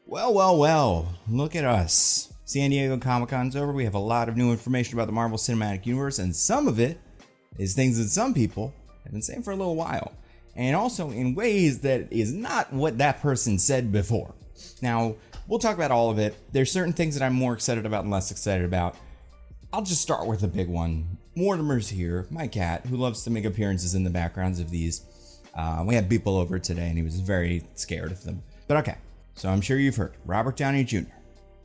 Well, look at us. San Diego Comic-Con's over. We have a lot of new information about the Marvel Cinematic Universe, and some of it is things that some people have been saying for a little while, and also in ways that is not what that person said before. Now, we'll talk about all of it. There's certain things that I'm more excited about and less excited about. I'll just start with the big one. Mortimer's here, my cat, who loves to make appearances in the backgrounds of these. We had people over today, and he was very scared of them. But okay, so I'm sure you've heard, Robert Downey Jr.,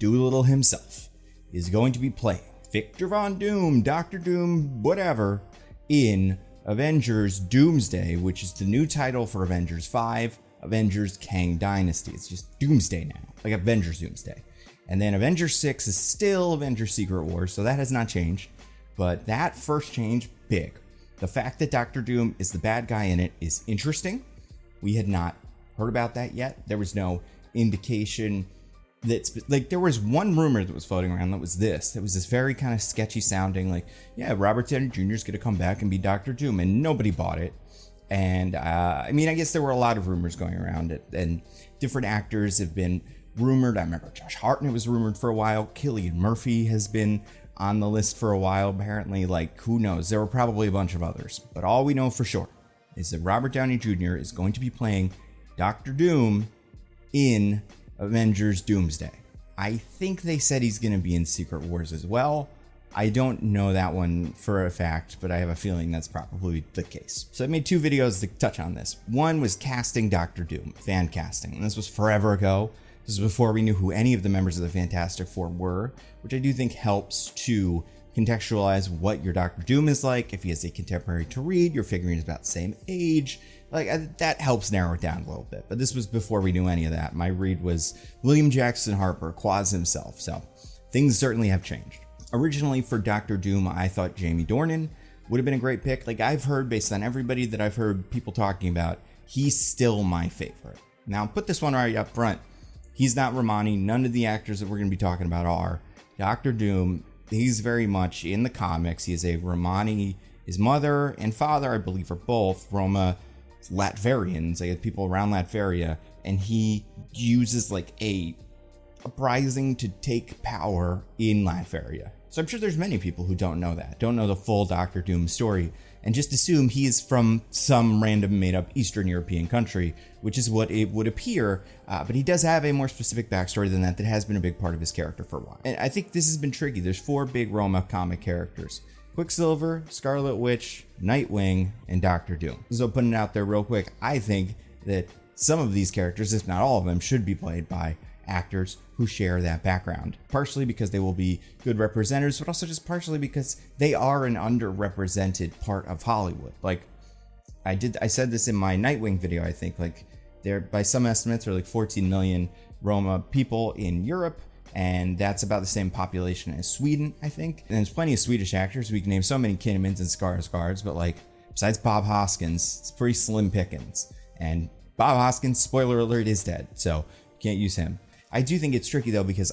Doolittle himself, is going to be playing Victor Von Doom, Dr. Doom, whatever, in Avengers Doomsday, which is the new title for Avengers 5, Avengers Kang Dynasty. It's just Doomsday now, like Avengers Doomsday. And then Avengers 6 is still Avengers Secret Wars, so that has not changed. But that first change, big. The fact that Dr. Doom is the bad guy in it is interesting. We had not heard about that yet. There was no indication that, like, there was one rumor that was floating around that was this very kind of sketchy sounding, like, yeah, Robert Downey Jr. is going to come back and be Dr. Doom, and nobody bought it. And I mean, I guess there were a lot of rumors going around it, and different actors have been rumored. I remember Josh Hartnett was rumored for a while. Cillian Murphy has been on the list for a while, apparently. Like, who knows? There were probably a bunch of others, but all we know for sure is that Robert Downey Jr. is going to be playing Dr. Doom in Avengers Doomsday. I think they said he's going to be in Secret Wars as well. I don't know that one for a fact, but I have a feeling that's probably the case. So I made two videos to touch on this. One was casting Dr. Doom, fan casting, and this was forever ago. This is before we knew who any of the members of the Fantastic Four were, which I do think helps to contextualize what your Dr. Doom is like. If he has a contemporary to read, you're figuring he's about the same age. Like, that helps narrow it down a little bit. But this was before we knew any of that. My read was William Jackson Harper, Quaz himself. So things certainly have changed. Originally for Dr. Doom, I thought Jamie Dornan would have been a great pick. Like, I've heard, based on everybody that I've heard people talking about, he's still my favorite. Now, put this one right up front. He's not Romani. None of the actors that we're going to be talking about are. Dr. Doom, he's very much in the comics. He is a Romani. His mother and father, I believe, are both Roma Latverians, like people around Latveria, and he uses like a uprising to take power in Latveria. So I'm sure there's many people who don't know that, don't know the full Dr. Doom story, and just assume he's from some random made-up Eastern European country, which is what it would appear, but he does have a more specific backstory than that has been a big part of his character for a while. And I think this has been tricky. There's 4 big Roma comic characters: Quicksilver, Scarlet Witch, Nightwing, and Dr. Doom. So putting it out there real quick, I think that some of these characters, if not all of them, should be played by actors who share that background. Partially because they will be good representatives, but also just partially because they are an underrepresented part of Hollywood. Like, I said this in my Nightwing video, I think, like, there, by some estimates, are like 14 million Roma people in Europe, and that's about the same population as Sweden, I think. And there's plenty of Swedish actors. We can name so many Kinnemans and Skarsgårds, but like, besides Bob Hoskins, it's pretty slim pickings. And Bob Hoskins, spoiler alert, is dead, so can't use him. I do think it's tricky though, because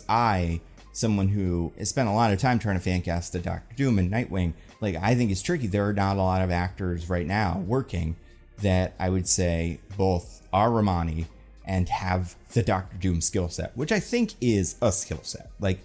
someone who has spent a lot of time trying to fan cast the Dr. Doom and Nightwing, like, I think it's tricky. There are not a lot of actors right now working that I would say both are Romani and have the Dr. Doom skill set, which I think is a skill set. Like,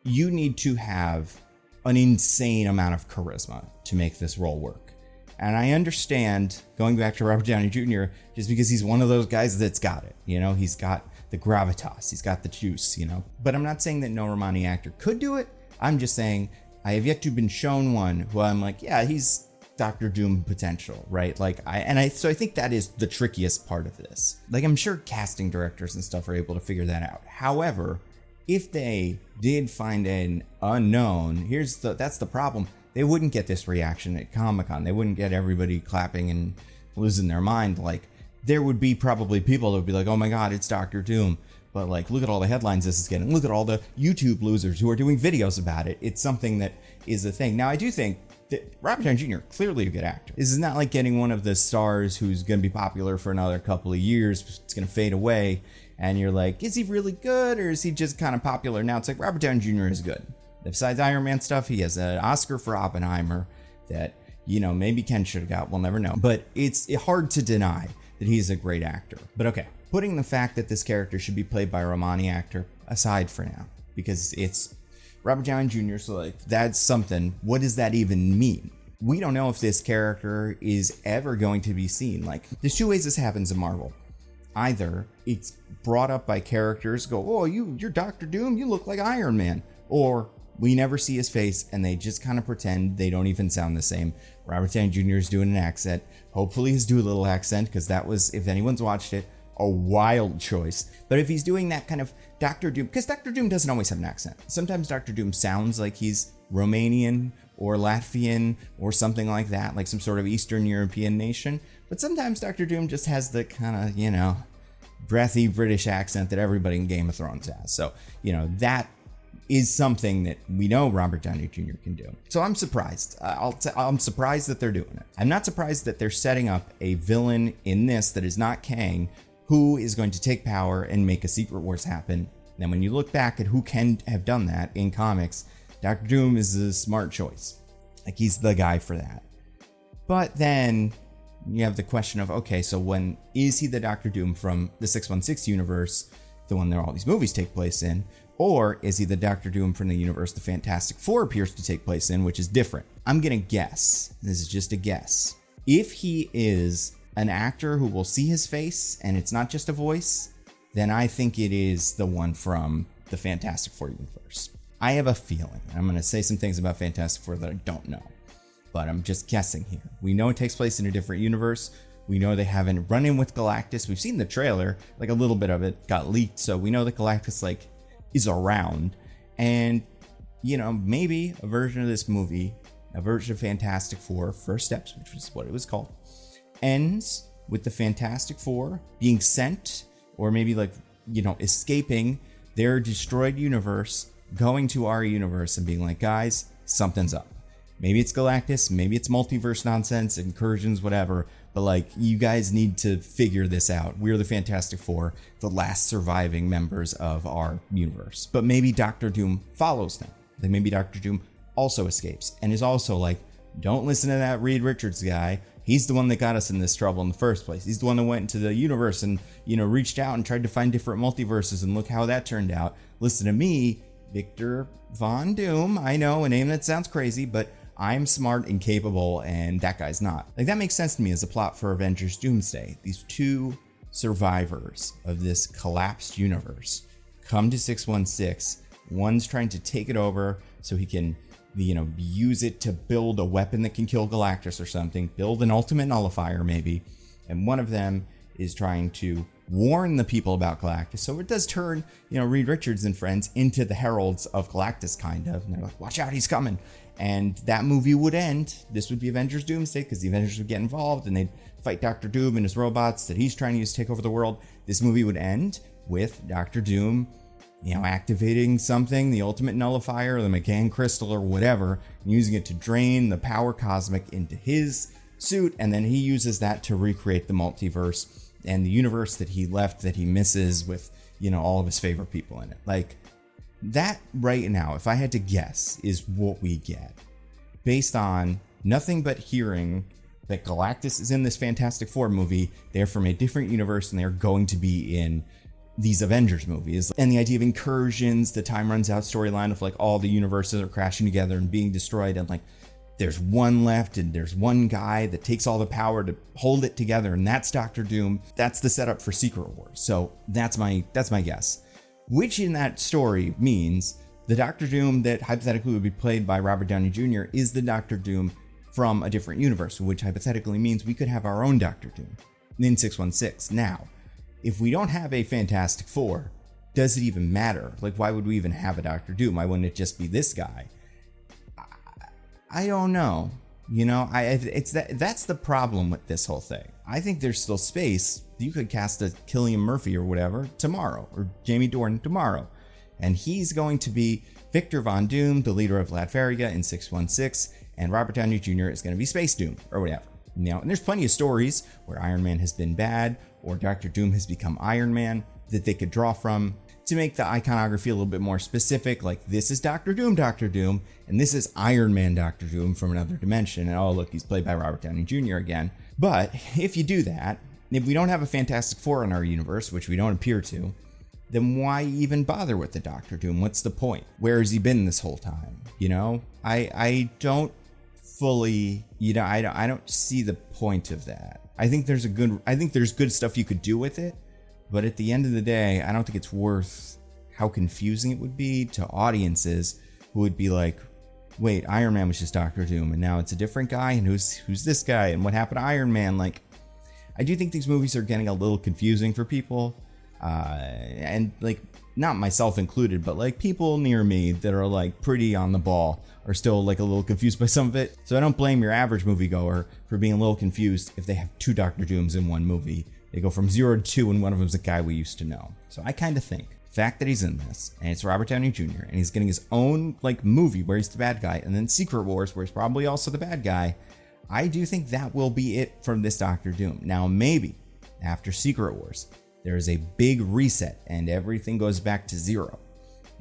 you need to have an insane amount of charisma to make this role work. And I understand, going back to Robert Downey Jr., just because he's one of those guys that's got it. You know, he's got the gravitas, he's got the juice, you know. But I'm not saying that no Romani actor could do it. I'm just saying I have yet to been shown one who I'm like, yeah, he's Dr. Doom potential, right? Like, so I think that is the trickiest part of this. Like, I'm sure casting directors and stuff are able to figure that out. However, if they did find an unknown, that's the problem. They wouldn't get this reaction at Comic-Con. They wouldn't get everybody clapping and losing their mind. Like, there would be probably people that would be like, oh my God, it's Dr. Doom. But like, look at all the headlines this is getting. Look at all the YouTube losers who are doing videos about it. It's something that is a thing. Now, I do think that Robert Downey Jr., clearly a good actor. This is not like getting one of the stars who's going to be popular for another couple of years. It's going to fade away. And you're like, is he really good, or is he just kind of popular now? It's like, Robert Downey Jr. is good. Besides Iron Man stuff, he has an Oscar for Oppenheimer that, you know, maybe Ken should have got. We'll never know. But it's hard to deny that he's a great actor. But okay, putting the fact that this character should be played by a Romani actor aside for now, because it's Robert Downey Jr., so like that's something. What does that even mean? We don't know if this character is ever going to be seen. Like, there's two ways this happens in Marvel. Either it's brought up by characters, go, oh, you're Doctor Doom, you look like Iron Man. Or we never see his face and they just kind of pretend they don't even sound the same. Robert Downey Jr. is doing an accent. Hopefully his Doolittle accent, because that was, if anyone's watched it, a wild choice. But if he's doing that kind of Doctor Doom, because Doctor Doom doesn't always have an accent. Sometimes Doctor Doom sounds like he's Romanian or Latvian or something like that, like some sort of Eastern European nation. But sometimes Doctor Doom just has the kind of, breathy British accent that everybody in Game of Thrones has. So, that is something that we know Robert Downey Jr. can do. So I'm surprised. I'm surprised that they're doing it. I'm not surprised that they're setting up a villain in this that is not Kang, who is going to take power and make a Secret Wars happen. And when you look back at who can have done that in comics, Doctor Doom is a smart choice. Like, he's the guy for that. But then you have the question of, okay, so when is he the Doctor Doom from the 616 universe, the one that all these movies take place in, or is he the Doctor Doom from the universe the Fantastic Four appears to take place in, which is different? I'm gonna guess, this is just a guess, if he is an actor who will see his face and it's not just a voice, then I think it is the one from the Fantastic Four universe. I have a feeling. I'm going to say some things about Fantastic Four that I don't know, but I'm just guessing here. We know it takes place in a different universe. We know they haven't run in with Galactus. We've seen the trailer, like a little bit of it got leaked, so we know that Galactus is around. And, maybe a version of this movie, a version of Fantastic Four, First Steps, which was what it was called, ends with the Fantastic Four being sent, or maybe escaping their destroyed universe, going to our universe and being like, guys, something's up. Maybe it's Galactus, maybe it's multiverse nonsense, incursions, whatever, but you guys need to figure this out. We're the Fantastic Four, the last surviving members of our universe. But maybe Doctor Doom follows them. Maybe Doctor Doom also escapes and is also don't listen to that Reed Richards guy. He's the one that got us in this trouble in the first place. He's the one that went into the universe and, reached out and tried to find different multiverses, and look how that turned out. Listen to me, Victor Von Doom. I know, a name that sounds crazy, but I'm smart and capable, and that guy's not. That makes sense to me as a plot for Avengers Doomsday. These two survivors of this collapsed universe come to 616. One's trying to take it over so he can, use it to build a weapon that can kill Galactus or something, build an ultimate nullifier maybe. And one of them is trying to warn the people about Galactus. So it does turn, Reed Richards and friends into the heralds of Galactus, kind of. And they're like, watch out, he's coming. And that movie would end. This would be Avengers Doomsday, because the Avengers would get involved and they'd fight Doctor Doom and his robots that he's trying to use to take over the world. This movie would end with Doctor Doom, activating something, the ultimate nullifier, the McCann crystal or whatever, and using it to drain the power cosmic into his suit. And then he uses that to recreate the multiverse and the universe that he left, that he misses, with, all of his favorite people in it. That right now, if I had to guess, is what we get, based on nothing but hearing that Galactus is in this Fantastic Four movie. They're from a different universe and they're going to be in these Avengers movies. And the idea of incursions, the time runs out storyline of all the universes are crashing together and being destroyed, and there's one left and there's one guy that takes all the power to hold it together, and that's Doctor Doom. That's the setup for Secret Wars. So that's my guess. Which in that story means the Doctor Doom that hypothetically would be played by Robert Downey Jr. is the Doctor Doom from a different universe, which hypothetically means we could have our own Doctor Doom in 616. Now, if we don't have a Fantastic Four, does it even matter? Why would we even have a Doctor Doom? Why wouldn't it just be this guy? I don't know. That's the problem with this whole thing. I think there's still space. You could cast a Cillian Murphy or whatever tomorrow, or Jamie Dornan tomorrow, and he's going to be Victor Von Doom, the leader of Latveria in 616, and Robert Downey Jr. is going to be Space Doom or whatever. And there's plenty of stories where Iron Man has been bad or Doctor Doom has become Iron Man that they could draw from to make the iconography a little bit more specific. This is Doctor Doom, and this is Iron Man Doctor Doom from another dimension. And oh, look, he's played by Robert Downey Jr. again. But if you do that, if we don't have a Fantastic Four in our universe, which we don't appear to, then why even bother with the Doctor Doom? What's the point? Where has he been this whole time? You know, I don't fully, you know, I don't see the point of that. I think there's good stuff you could do with it, but at the end of the day, I don't think it's worth how confusing it would be to audiences who would be like, wait, Iron Man was just Doctor Doom and now it's a different guy, and who's this guy and what happened to Iron Man? Like, I do think these movies are getting a little confusing for people, and like, not myself included, but like people near me that are like pretty on the ball are still like a little confused by some of it. So I don't blame your average moviegoer for being a little confused if they have two Doctor Dooms in one movie. They go from 0 to 2 and one of them's a guy we used to know. So I kind of think the fact that he's in this and it's Robert Downey Jr. and he's getting his own like movie where he's the bad guy, and then Secret Wars where he's probably also the bad guy, I do think that will be it from this Doctor Doom. Now maybe after Secret Wars there is a big reset and everything goes back to 0.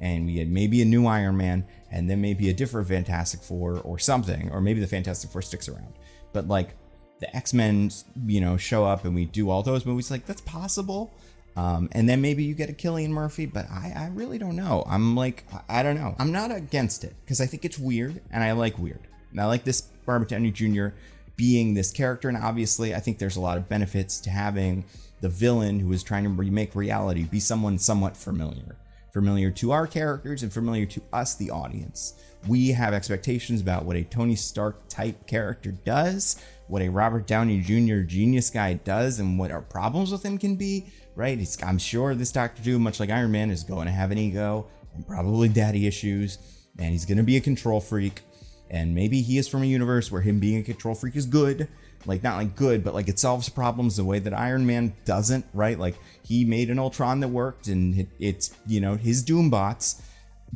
And we had maybe a new Iron Man and then maybe a different Fantastic Four or something, or maybe the Fantastic Four sticks around. But like the X-Men, you know, show up and we do all those movies, like that's possible. And then maybe you get a Cillian Murphy, but I really don't know. I'm like, I don't know. I'm not against it because I think it's weird and I like weird. And I like this Robert Downey Jr. being this character. And obviously I think there's a lot of benefits to having the villain who is trying to remake reality be someone somewhat familiar to our characters and familiar to us, the audience. We have expectations about what a Tony Stark type character does, what a Robert Downey Jr. genius guy does, and what our problems with him can be, right? I'm sure this Doctor Doom, much like Iron Man, is going to have an ego and probably daddy issues, and he's going to be a control freak. And maybe he is from a universe where him being a control freak is good. Like, not like good, but like it solves problems the way that Iron Man doesn't, right? Like, he made an Ultron that worked and it's, you know, his Doom bots.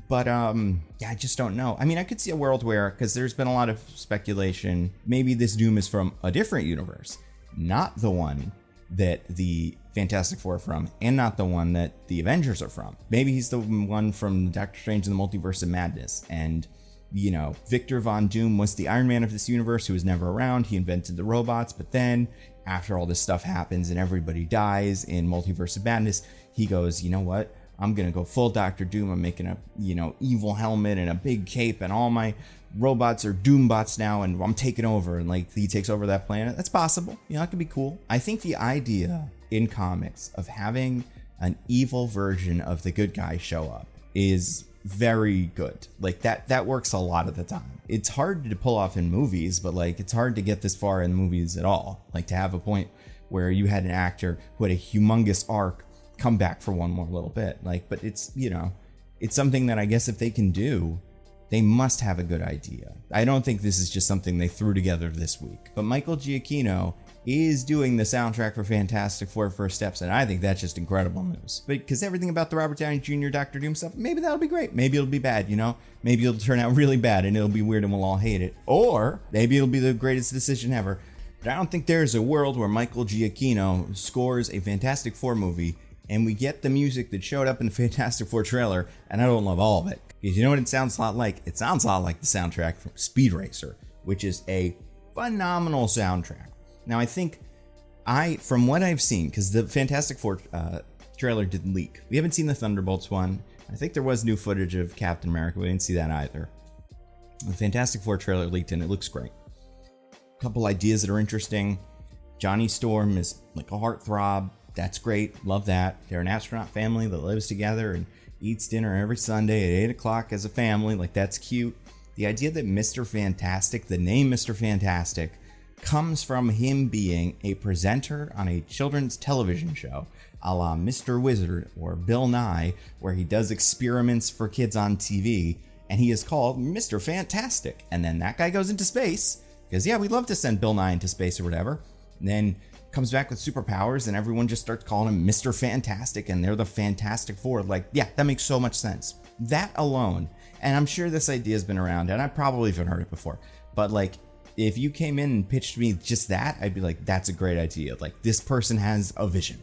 But yeah, I just don't know. I mean, I could see a world where, because there's been a lot of speculation, maybe this Doom is from a different universe, not the one that the Fantastic Four are from, and not the one that the Avengers are from. Maybe he's the one from Doctor Strange and the Multiverse of Madness, and you know, Victor Von Doom was the Iron Man of this universe who was never around. He invented the robots, but then after all this stuff happens and everybody dies in Multiverse of Madness, he goes, you know what? I'm going to go full Doctor Doom. I'm making a, you know, evil helmet and a big cape and all my robots are Doom bots now and I'm taking over. And like he takes over that planet. That's possible. You know, that could be cool. I think the idea in comics of having an evil version of the good guy show up is very good. Like that works a lot of the time. It's hard to pull off in movies, but like it's hard to get this far in movies at all. Like to have a point where you had an actor who had a humongous arc come back for one more little bit. Like, but it's, you know, it's something that I guess if they can do, they must have a good idea. I don't think this is just something they threw together this week. But Michael Giacchino is doing the soundtrack for Fantastic Four First Steps, and I think that's just incredible news. Because everything about the Robert Downey Jr. Doctor Doom stuff, maybe that'll be great. Maybe it'll be bad, you know? Maybe it'll turn out really bad and it'll be weird and we'll all hate it. Or maybe it'll be the greatest decision ever. But I don't think there's a world where Michael Giacchino scores a Fantastic Four movie and we get the music that showed up in the Fantastic Four trailer, and I don't love all of it. Because you know what it sounds a lot like? It sounds a lot like the soundtrack from Speed Racer, which is a phenomenal soundtrack. Now, I think from what I've seen, because the Fantastic Four trailer didn't leak. We haven't seen the Thunderbolts one. I think there was new footage of Captain America. We didn't see that either. The Fantastic Four trailer leaked and it looks great. A couple ideas that are interesting. Johnny Storm is like a heartthrob. That's great. Love that. They're an astronaut family that lives together and eats dinner every Sunday at 8 o'clock as a family. Like, that's cute. The idea that Mr. Fantastic, the name Mr. Fantastic, comes from him being a presenter on a children's television show a la Mr. Wizard or Bill Nye, where he does experiments for kids on TV, and he is called Mr. Fantastic. And then that guy goes into space, because yeah, we'd love to send Bill Nye into space or whatever, and then comes back with superpowers and everyone just starts calling him Mr. Fantastic and they're the Fantastic Four. Like, yeah, that makes so much sense. That alone, and I'm sure this idea has been around and I probably even heard it before, but like, if you came in and pitched me just that, I'd be like, that's a great idea. Like, this person has a vision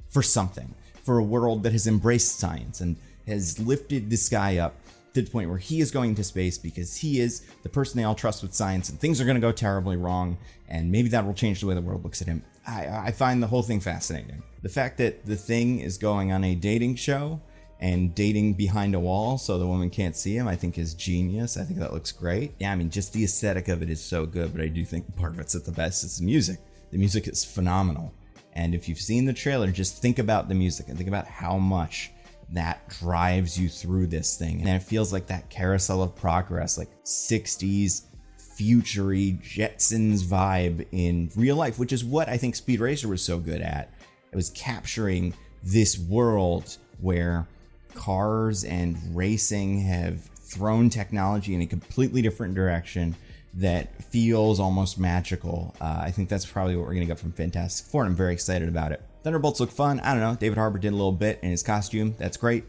for something, for a world that has embraced science and has lifted this guy up to the point where he is going to space because he is the person they all trust with science, and things are going to go terribly wrong, and maybe that will change the way the world looks at him. I find the whole thing fascinating. The fact that the Thing is going on a dating show and dating behind a wall so the woman can't see him, I think is genius. I think that looks great. Yeah, I mean, just the aesthetic of it is so good, but I do think part of it's at the best is the music. The music is phenomenal. And if you've seen the trailer, just think about the music and think about how much that drives you through this thing. And it feels like that carousel of progress, like 60s future-y Jetsons vibe in real life, which is what I think Speed Racer was so good at. It was capturing this world where cars and racing have thrown technology in a completely different direction that feels almost magical. I think that's probably what we're going to get from Fantastic Four, and I'm very excited about it. Thunderbolts look fun. I don't know. David Harbour did a little bit in his costume. That's great.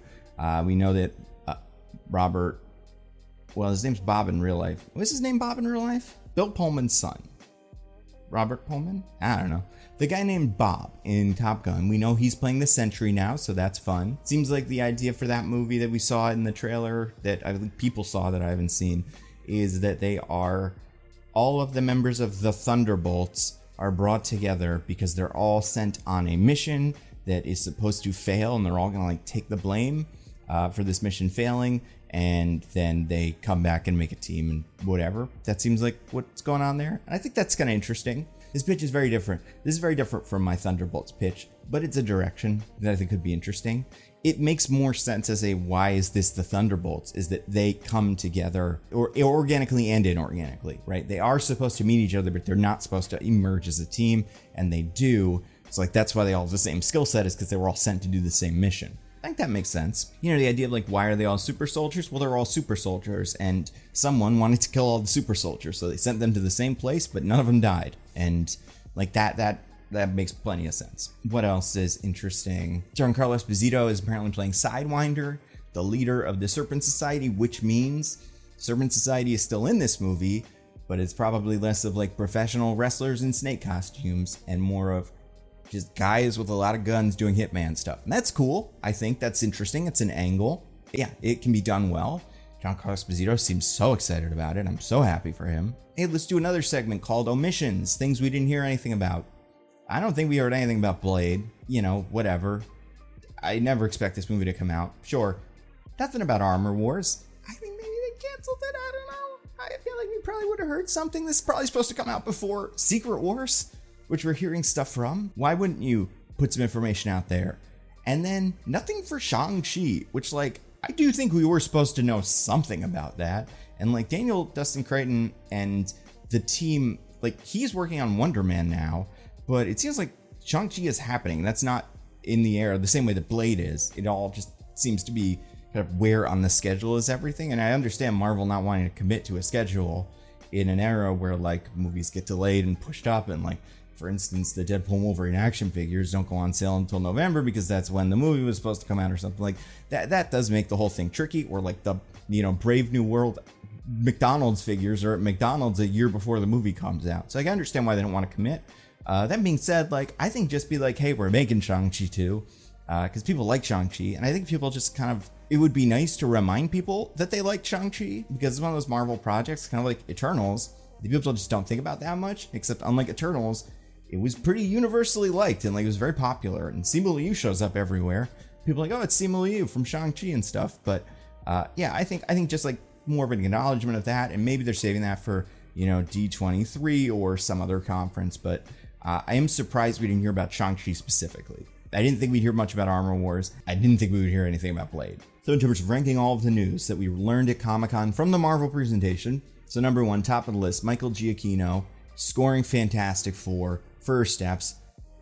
We know that Robert, well, his name's Bob in real life. What's his name, Bob in real life? Bill Pullman's son. Robert Pullman? I don't know. The guy named Bob in Top Gun. We know he's playing the Sentry now, so that's fun. Seems like the idea for that movie that we saw in the trailer that I think people saw that I haven't seen is that they are, all of the members of the Thunderbolts are brought together because they're all sent on a mission that is supposed to fail, and they're all gonna like take the blame for this mission failing, and then they come back and make a team and whatever. That seems like what's going on there. And I think that's kind of interesting. This pitch is very different. This is very different from my Thunderbolts pitch, but it's a direction that I think could be interesting. It makes more sense as a why is this the Thunderbolts, is that they come together or organically and inorganically, right? They are supposed to meet each other, but they're not supposed to emerge as a team, and they do. It's like that's why they all have the same skill set, is because they were all sent to do the same mission. I think that makes sense. You know, the idea of like, why are they all super soldiers? Well, they're all super soldiers, and someone wanted to kill all the super soldiers, so they sent them to the same place, but none of them died. And like that makes plenty of sense. What else is interesting? Giancarlo Esposito is apparently playing Sidewinder, the leader of the Serpent Society, which means Serpent Society is still in this movie, but it's probably less of like professional wrestlers in snake costumes and more of just guys with a lot of guns doing Hitman stuff. And that's cool. I think that's interesting. It's an angle. Yeah, it can be done well. Giancarlo Esposito seems so excited about it. I'm so happy for him. Hey, let's do another segment called Omissions, things we didn't hear anything about. I don't think we heard anything about Blade. You know, whatever. I never expect this movie to come out. Sure. Nothing about Armor Wars. I think maybe they canceled it. I don't know. I feel like we probably would have heard something. This is probably supposed to come out before Secret Wars, which we're hearing stuff from. Why wouldn't you put some information out there? And then nothing for Shang-Chi, which like, I do think we were supposed to know something about that. And like Daniel Dustin Creighton and the team, like he's working on Wonder Man now, but it seems like Shang-Chi is happening. That's not in the air the same way that Blade is. It all just seems to be kind of where on the schedule is everything. And I understand Marvel not wanting to commit to a schedule in an era where like movies get delayed and pushed up, and like, for instance, the Deadpool Wolverine action figures don't go on sale until November because that's when the movie was supposed to come out or something like that. That does make the whole thing tricky. Or like the, you know, Brave New World McDonald's figures are at McDonald's a year before the movie comes out. So I can understand why they don't want to commit. That being said, like, I think just be like, hey, we're making Shang-Chi too, because people like Shang-Chi. And I think people just kind of, it would be nice to remind people that they like Shang-Chi, because it's one of those Marvel projects, kind of like Eternals, that people just don't think about that much, except unlike Eternals, it was pretty universally liked and like it was very popular, and Simu Liu shows up everywhere. People are like, oh, it's Simu Liu from Shang-Chi and stuff. But yeah, I think just like more of an acknowledgement of that, and maybe they're saving that for, you know, D23 or some other conference. But I am surprised we didn't hear about Shang-Chi specifically. I didn't think we'd hear much about Armor Wars. I didn't think we would hear anything about Blade. So in terms of ranking all of the news that we learned at Comic-Con from the Marvel presentation, so number one, top of the list, Michael Giacchino, scoring Fantastic Four, First Steps,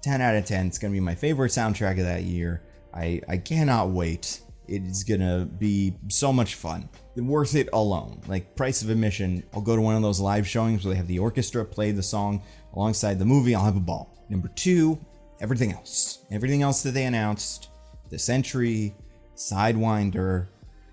10 out of 10. It's going to be my favorite soundtrack of that year. I cannot wait. It is going to be so much fun. Worth it alone. Like, price of admission, I'll go to one of those live showings where they have the orchestra play the song alongside the movie. I'll have a ball. Number two, everything else. Everything else that they announced. The Sentry, Sidewinder,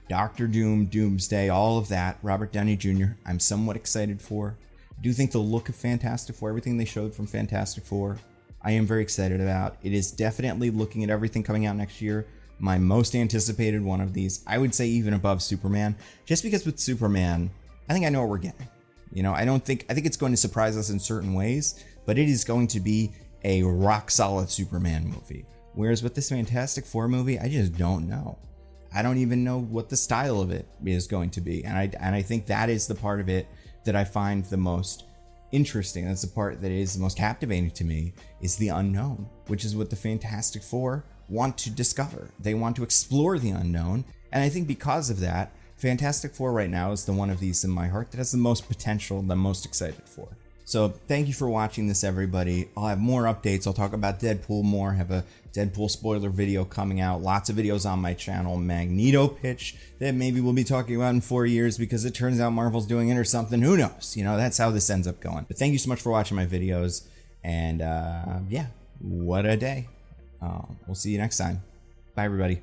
Doctor Doom, Doomsday, all of that. Robert Downey Jr. I'm somewhat excited for. I do think the look of Fantastic Four, everything they showed from Fantastic Four, I am very excited about. It is definitely, looking at everything coming out next year, my most anticipated one of these. I would say even above Superman, just because with Superman, I think I know what we're getting. You know, I think it's going to surprise us in certain ways, but it is going to be a rock solid Superman movie. Whereas with this Fantastic Four movie, I just don't know. I don't even know what the style of it is going to be. And I think that is the part of it that I find the most interesting. That's the part that is the most captivating to me, is the unknown, which is what the Fantastic Four want to discover. They want to explore the unknown. And I think because of that, Fantastic Four right now is the one of these in my heart that has the most potential, the most excited for. So thank you for watching this, everybody. I'll have more updates. I'll talk about Deadpool more. Have a Deadpool spoiler video coming out. Lots of videos on my channel. Magneto pitch that maybe we'll be talking about in 4 years because it turns out Marvel's doing it or something. Who knows? You know, that's how this ends up going. But thank you so much for watching my videos. And yeah, what a day. We'll see you next time. Bye, everybody.